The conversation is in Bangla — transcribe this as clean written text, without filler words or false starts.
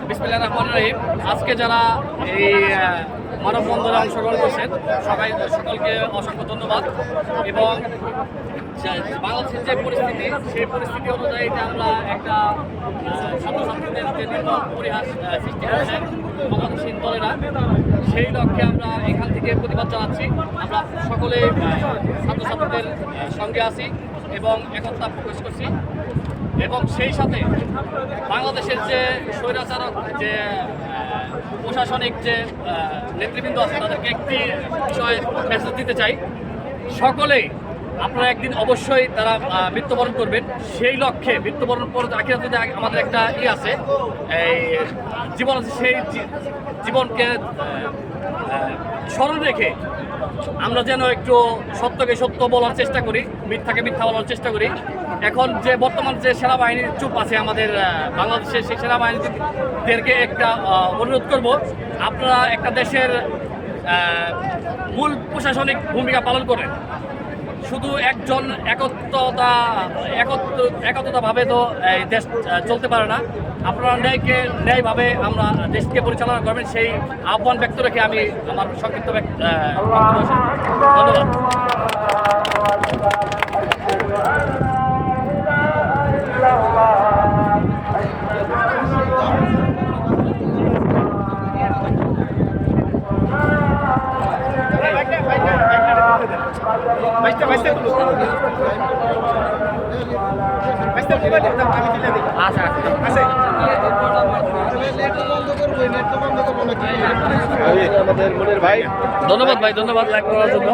বিসমিল্লাহির রহমানির রহিম। আজকে যারা এই মানববন্ধনে অংশগ্রহণ করছেন সকলকে অসংখ্য ধন্যবাদ। এবং বাংলাদেশের যে পরিস্থিতি, সেই পরিস্থিতি অনুযায়ী যে আমরা একটা ছাত্রছাত্রীদের যে নির্মম পরিহাস সৃষ্টি করেছেন ক্ষমতাসীন দলেরা, সেই লক্ষ্যে আমরা এখান থেকে প্রতিবাদ জানাচ্ছি। আমরা সকলে ছাত্রছাত্রীদের সঙ্গে আছি এবং একতা প্রকাশ করছি। এবং সেই সাথে বাংলাদেশের যে স্বৈরাচারক যে প্রশাসনিক যে নেতৃবৃন্দ আছে তাদেরকে একটি বিষয়ে মেসেজ দিতে চাই। সকলেই আপনারা একদিন অবশ্যই তারা মৃত্যুবরণ করবেন। সেই লক্ষ্যে মৃত্যুবরণ পর আখিরাতে যদি আমাদের একটা আছে, এই জীবন আছে, সেই জীবনকে স্মরণ রেখে আমরা যেন একটু সত্যকে সত্য বলার চেষ্টা করি, মিথ্যাকে মিথ্যা বলার চেষ্টা করি। এখন যে বর্তমান যে সেনাবাহিনীর চুপ আছে আমাদের বাংলাদেশের, সেই সেনাবাহিনীদেরকে একটা অনুরোধ করব, আপনারা একটা দেশের মূল প্রশাসনিক ভূমিকা পালন করেন। শুধু একজন একত্রতাভাবে তো এই দেশ চলতে পারে না। আপনারা ন্যায়ভাবে আমরা দেশকে পরিচালনা করবেন, সেই আহ্বান ব্যক্ত রেখে আমি আমার সংক্ষিপ্ত ধন্যবাদ। আমাদের মনের ভাই, ধন্যবাদ ভাই, ধন্যবাদ লাইক করার জন্য।